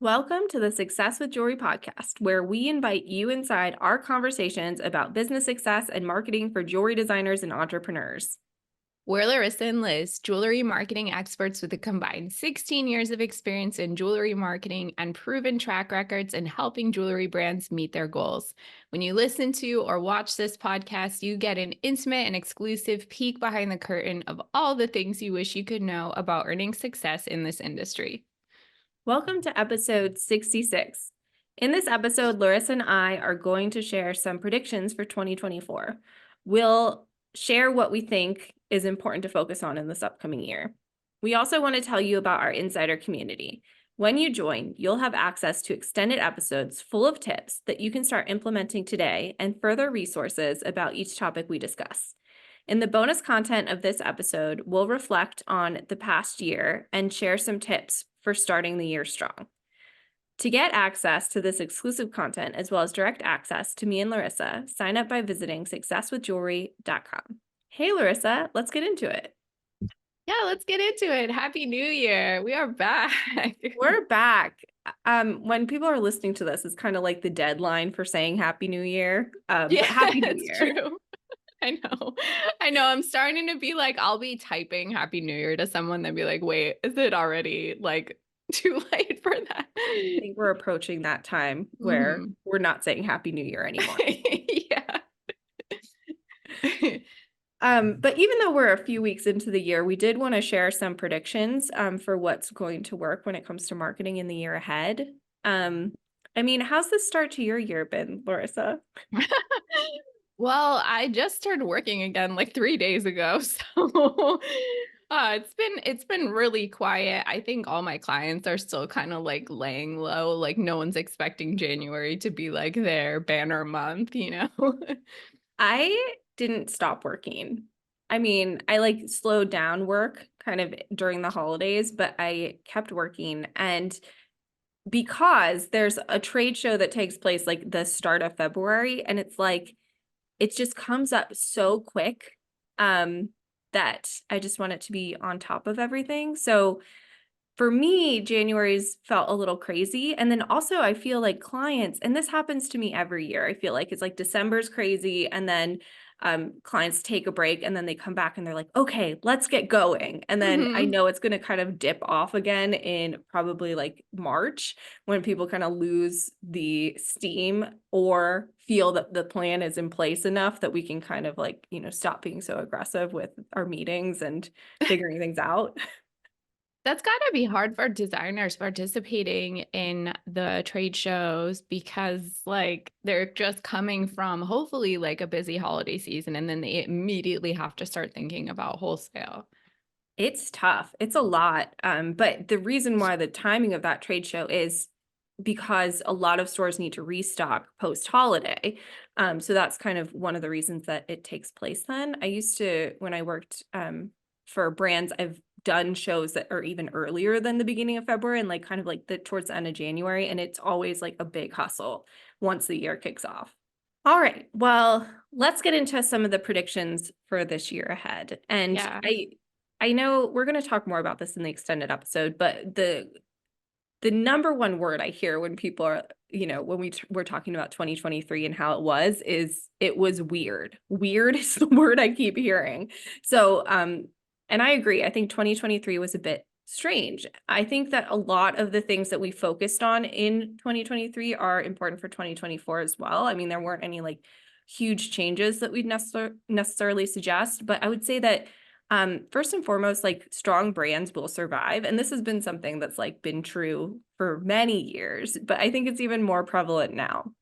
Welcome to the Success with Jewelry podcast, where we invite you inside our conversations about business success and marketing for jewelry designers and entrepreneurs. We're Laryssa and Liz, jewelry marketing experts with a combined 16 years of experience in jewelry marketing and proven track records in helping jewelry brands meet their goals. When you listen to or watch this podcast, you get an intimate and exclusive peek behind the curtain of all the things you wish you could know about earning success in this industry. Welcome to episode 66. In this episode, Laryssa and I are going to share some predictions for 2024. We'll share what we think is important to focus on in this upcoming year. We also want to tell you about our insider community. When you join, you'll have access to extended episodes full of tips that you can start implementing today and further resources about each topic we discuss. In the bonus content of this episode, we'll reflect on the past year and share some tips for starting the year strong. To get access to this exclusive content, as well as direct access to me and Laryssa, sign up by visiting successwithjewelry.com. Hey, Laryssa, let's get into it. Yeah, let's get into it. Happy New Year. We are back. We're back. When people are listening to this, it's kind of like the deadline for saying Happy New Year. But Happy New It's Year. true. I know. I'm starting to be like, I'll be typing Happy New Year to someone, then be like, wait, is it already like too late for that? I think we're approaching that time where we're not saying Happy New Year anymore. Yeah. But even though we're a few weeks into the year, we did want to share some predictions for what's going to work when it comes to marketing in the year ahead. How's the start to your year been, Laryssa? Well, I just started working again like 3 days ago. So it's been really quiet. I think all my clients are still kind of like laying low. Like no one's expecting January to be like their banner month. I didn't stop working. I like slowed down work kind of during the holidays, but I kept working. And because there's a trade show that takes place like the start of February, and it's like it just comes up so quick that I just want it to be on top of everything. So for me, January's felt a little crazy. And then also I feel like clients, and this happens to me every year, I feel like it's like December's crazy. And then clients take a break and then they come back and they're like, okay, let's get going. And then I know it's going to kind of dip off again in probably like March when people kind of lose the steam or feel that the plan is in place enough that we can kind of like, stop being so aggressive with our meetings and figuring things out. That's got to be hard for designers participating in the trade shows because like they're just coming from hopefully like a busy holiday season and then they immediately have to start thinking about wholesale. It's tough. It's a lot. But the reason why the timing of that trade show is because a lot of stores need to restock post-holiday. So that's kind of one of the reasons that it takes place then. I used to, when I worked for brands, I've done shows that are even earlier than the beginning of February and like kind of like towards the end of January. And it's always like a big hustle once the year kicks off. All right. Well, let's get into some of the predictions for this year ahead. And Yeah. I know we're going to talk more about this in the extended episode, but the number one word I hear when people are, when we're talking about 2023 and how it was, is it was weird. Weird is the word I keep hearing. So, and I agree. I think 2023 was a bit strange. I think that a lot of the things that we focused on in 2023 are important for 2024 as well. I mean, there weren't any like huge changes that we'd necessarily suggest, but I would say that first and foremost, like strong brands will survive. And this has been something that's like been true for many years, but I think it's even more prevalent now.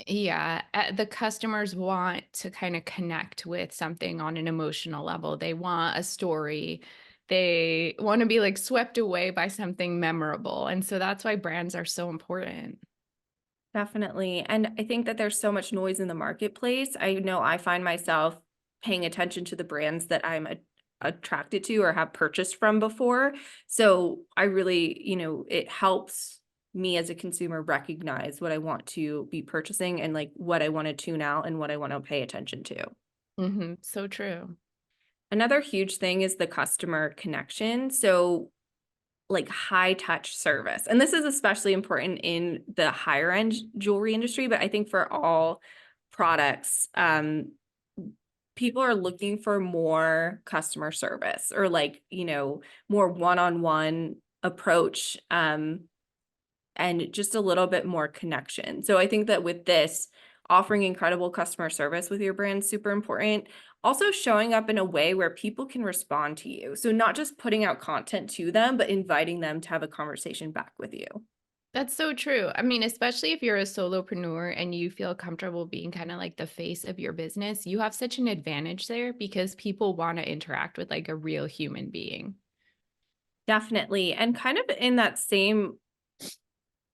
Yeah, the customers want to kind of connect with something on an emotional level. They want a story. They want to be like swept away by something memorable. And so that's why brands are so important. Definitely. And I think that there's so much noise in the marketplace. I know I find myself paying attention to the brands that I'm attracted to or have purchased from before. So I really, it helps me as a consumer recognize what I want to be purchasing and like what I want to tune out and what I want to pay attention to. So true. Another huge thing is the customer connection. So like high touch service. And this is especially important in the higher end jewelry industry, but I think for all products, people are looking for more customer service or like, more one-on-one approach, and just a little bit more connection. So I think that with this, offering incredible customer service with your brand is super important. Also showing up in a way where people can respond to you. So not just putting out content to them, but inviting them to have a conversation back with you. That's so true. I mean, especially if you're a solopreneur and you feel comfortable being kind of like the face of your business, you have such an advantage there because people want to interact with like a real human being. Definitely. And kind of in that same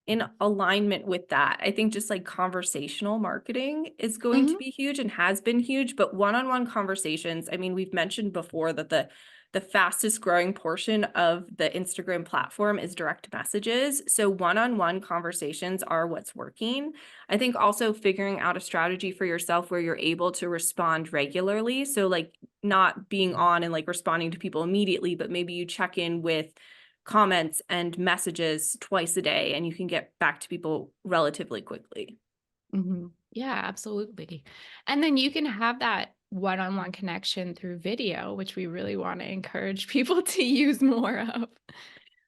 in alignment with that, I think just like conversational marketing is going to Mhm. be huge and has been huge, but one-on-one conversations, I mean, we've mentioned before that the fastest growing portion of the Instagram platform is direct messages. So one-on-one conversations are what's working. I think also figuring out a strategy for yourself where you're able to respond regularly. So like not being on and like responding to people immediately, but maybe you check in with comments and messages twice a day and you can get back to people relatively quickly. Yeah, absolutely. And then you can have that one-on-one connection through video, which we really want to encourage people to use more of.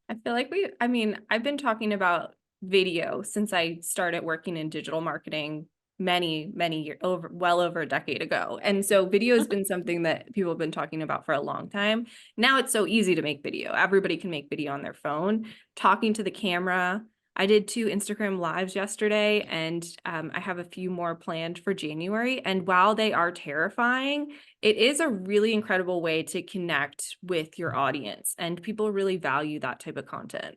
I feel like I mean, I've been talking about video since I started working in digital marketing many years well over a decade ago. And so video has been something that people have been talking about for a long time. Now it's so easy to make video. Everybody can make video on their phone. Talking to the camera. I did 2 Instagram lives yesterday, and I have a few more planned for January. And while they are terrifying, it is a really incredible way to connect with your audience, and people really value that type of content.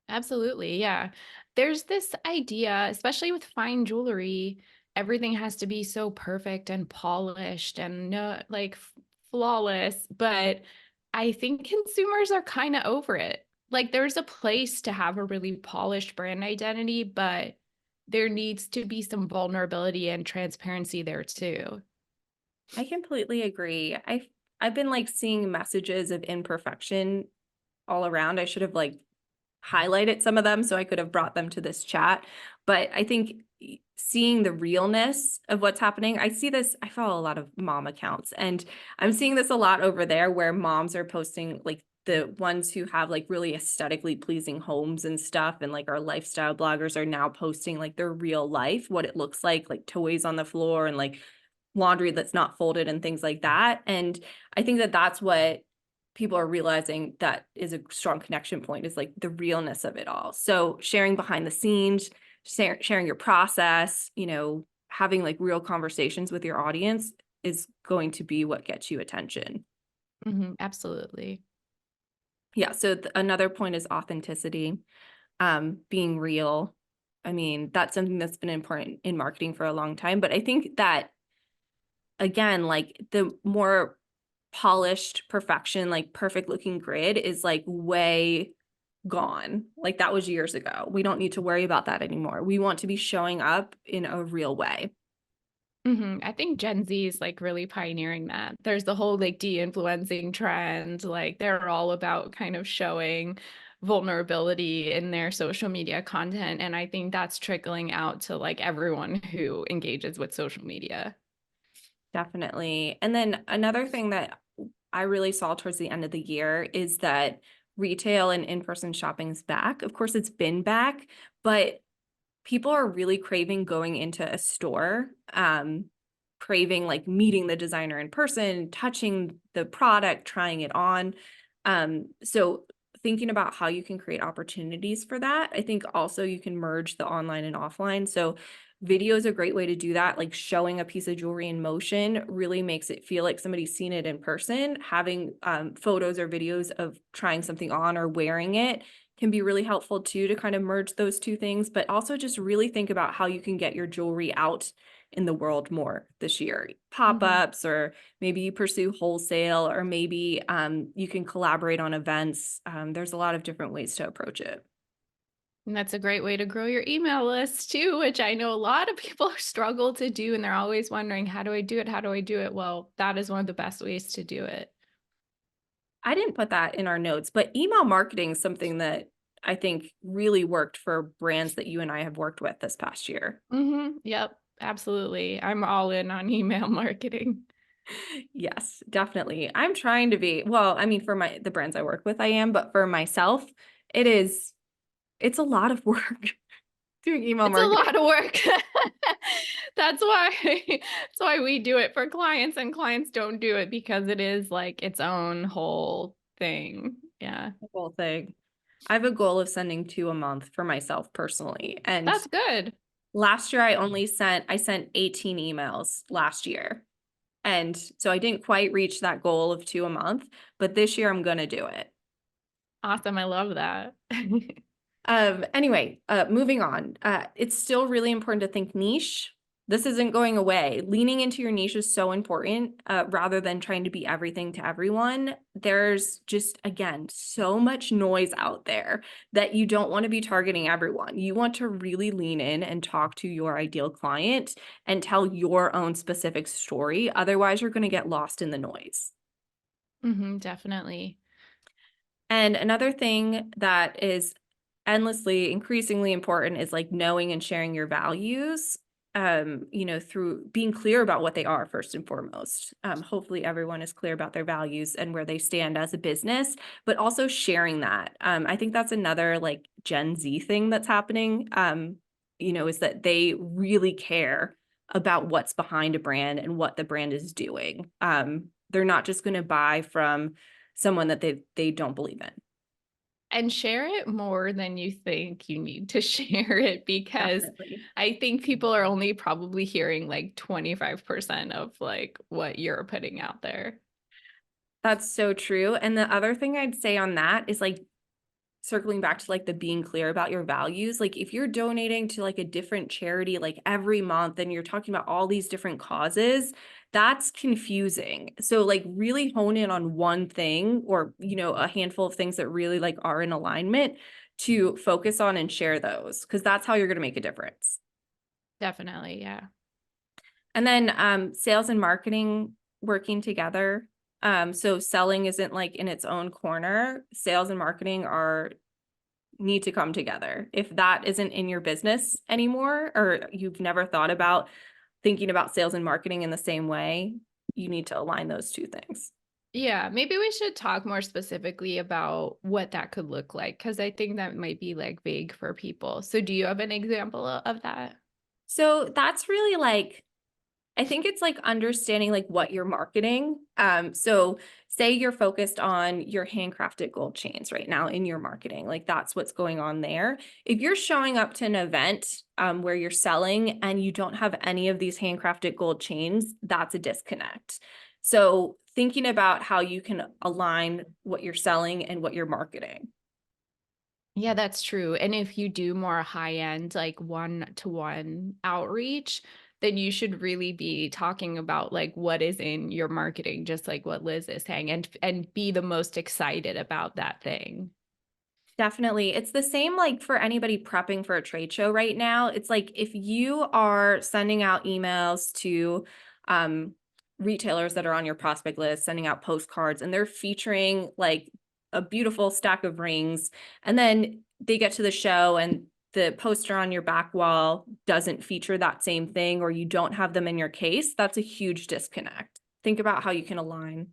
Absolutely. Yeah. There's this idea, especially with fine jewelry, everything has to be so perfect and polished and no, like flawless. But I think consumers are kind of over it. Like there's a place to have a really polished brand identity, but there needs to be some vulnerability and transparency there too. I completely agree. I've been like seeing messages of imperfection all around. I should have like highlighted some of them so I could have brought them to this chat. But I think seeing the realness of what's happening, I see this, I follow a lot of mom accounts, and I'm seeing this a lot over there where moms are posting like the ones who have like really aesthetically pleasing homes and stuff, and like our lifestyle bloggers are now posting like their real life, what it looks like toys on the floor and like laundry that's not folded and things like that. And I think that that's what people are realizing that is a strong connection point, is like the realness of it all. So sharing behind the scenes, sharing your process, having like real conversations with your audience is going to be what gets you attention. Absolutely. Yeah. So another point is authenticity, being real. I mean, that's something that's been important in marketing for a long time, but I think that again, like the more polished perfection, like perfect looking grid is like way gone. Like that was years ago. We don't need to worry about that anymore. We want to be showing up in a real way. I think Gen Z is like really pioneering that. There's the whole like de-influencing trend. Like they're all about kind of showing vulnerability in their social media content. And I think that's trickling out to like everyone who engages with social media. Definitely. And then another thing that I really saw towards the end of the year is that retail and in-person shopping is back. Of course, it's been back, but people are really craving going into a store, craving like meeting the designer in person, touching the product, trying it on. So thinking about how you can create opportunities for that. I think also you can merge the online and offline. So video is a great way to do that. Like showing a piece of jewelry in motion really makes it feel like somebody's seen it in person. Having photos or videos of trying something on or wearing it can be really helpful too, to kind of merge those two things, but also just really think about how you can get your jewelry out in the world more this year. Pop-ups, or maybe you pursue wholesale, or maybe you can collaborate on events. There's a lot of different ways to approach it. And that's a great way to grow your email list too, which I know a lot of people struggle to do. And they're always wondering, how do I do it? How do I do it? Well, that is one of the best ways to do it. I didn't put that in our notes, but email marketing is something that I think really worked for brands that you and I have worked with this past year. Yep, absolutely. I'm all in on email marketing. Yes, definitely. I'm trying to be, well, I mean, for the brands I work with, I am, but for myself, it is, it's a lot of work doing email It's a marketing. lot of work. That's why that's why we do it for clients and clients don't do it because it is like its own whole thing. Yeah. The whole thing. I have a goal of sending 2 a month for myself personally. And That's good. last year I sent 18 emails last year. And so I didn't quite reach that goal of 2 a month, but this year I'm going to do it. Awesome. I love that. Anyway, moving on. It's still really important to think niche. This isn't going away. Leaning into your niche is so important, rather than trying to be everything to everyone. There's just, again, so much noise out there that you don't want to be targeting everyone. You want to really lean in and talk to your ideal client and tell your own specific story. Otherwise, you're going to get lost in the noise. Definitely. And another thing that is endlessly increasingly important is like knowing and sharing your values, through being clear about what they are first and foremost. Hopefully everyone is clear about their values and where they stand as a business, but also sharing that. I think that's another like Gen Z thing that's happening, is that they really care about what's behind a brand and what the brand is doing. They're not just going to buy from someone that they don't believe in. And share it more than you think you need to share it because Definitely. I think people are only probably hearing like 25% of like what you're putting out there. That's so true. And the other thing I'd say on that is like circling back to like the being clear about your values. Like if you're donating to like a different charity like every month and you're talking about all these different causes, that's confusing. So like really hone in on one thing or, a handful of things that really like are in alignment to focus on and share those because that's how you're going to make a difference. Definitely. Yeah. And then sales and marketing working together. So selling isn't like in its own corner. Sales and marketing are need to come together. If that isn't in your business anymore, or you've never thought about thinking about sales and marketing in the same way, you need to align those two things. Yeah, maybe we should talk more specifically about what that could look like because I think that might be like vague for people. So, do you have an example of that? So that's really like I think it's like understanding like what you're marketing. So say you're focused on your handcrafted gold chains right now in your marketing, like that's what's going on there. If you're showing up to an event where you're selling and you don't have any of these handcrafted gold chains, that's a disconnect. So thinking about how you can align what you're selling and what you're marketing. Yeah, that's true. And if you do more high end, like one-to-one outreach, then you should really be talking about like what is in your marketing, just like what Liz is saying, and be the most excited about that thing. Definitely. It's the same like for anybody prepping for a trade show right now. It's like if you are sending out emails to um, retailers that are on your prospect list, sending out postcards, and they're featuring like a beautiful stack of rings, and then they get to the show and the poster on your back wall doesn't feature that same thing, or you don't have them in your case, that's a huge disconnect. Think about how you can align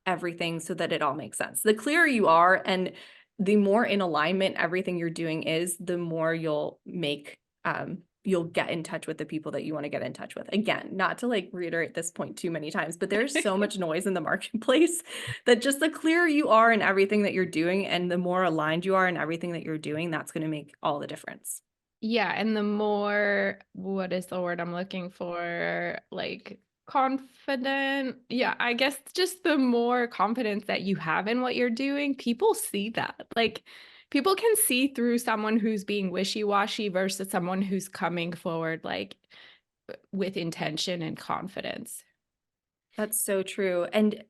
everything so that it all makes sense. The clearer you are and the more in alignment everything you're doing is, the more you'll get in touch with the people that you want to get in touch with. Again, not to like reiterate this point too many times, but there's so much noise in the marketplace that just the clearer you are in everything that you're doing and the more aligned you are in everything that you're doing, that's going to make all the difference. Yeah, and the more, what is the word I'm looking for? Like confident. Yeah, I guess just the more confidence that you have in what you're doing, people see that. Like people can see through someone who's being wishy-washy versus someone who's coming forward like with intention and confidence. That's so true. And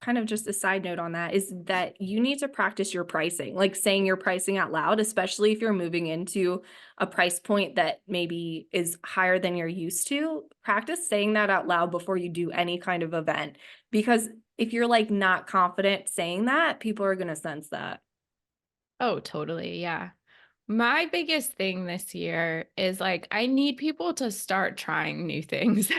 kind of just a side note on that is that you need to practice your pricing, like saying your pricing out loud, especially if you're moving into a price point that maybe is higher than you're used to. Practice saying that out loud before you do any kind of event, because if you're like not confident saying that, people are going to sense that. Oh, totally. Yeah. My biggest thing this year is like, I need people to start trying new things.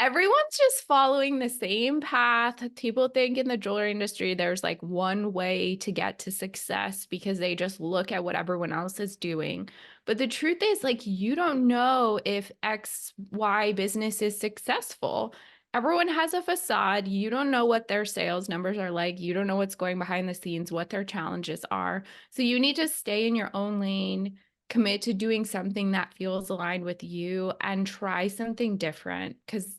Everyone's just following the same path. People think in the jewelry industry, there's like one way to get to success because they just look at what everyone else is doing. But the truth is, like, you don't know if XY business is successful. Everyone has a facade. You don't know what their sales numbers are like. You don't know what's going behind the scenes, what their challenges are. So you need to stay in your own lane, commit to doing something that feels aligned with you, and try something different. Because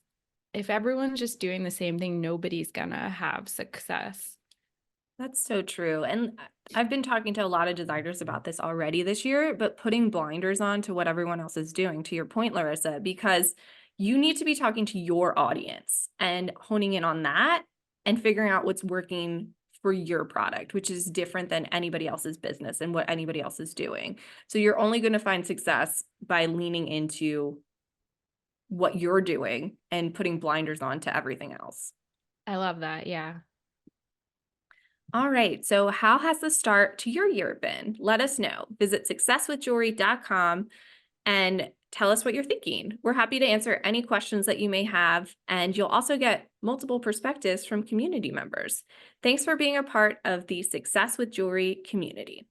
if everyone's just doing the same thing, nobody's gonna have success. That's so true. And I've been talking to a lot of designers about this already this year, but putting blinders on to what everyone else is doing, to your point, Laryssa, because you need to be talking to your audience and honing in on that and figuring out what's working for your product, which is different than anybody else's business and what anybody else is doing. So you're only going to find success by leaning into what you're doing and putting blinders on to everything else. I love that. Yeah. All right, so how has the start to your year been? Let us know. Visit successwithjewelry.com and tell us what you're thinking. We're happy to answer any questions that you may have, and you'll also get multiple perspectives from community members. Thanks for being a part of the Success with Jewelry community.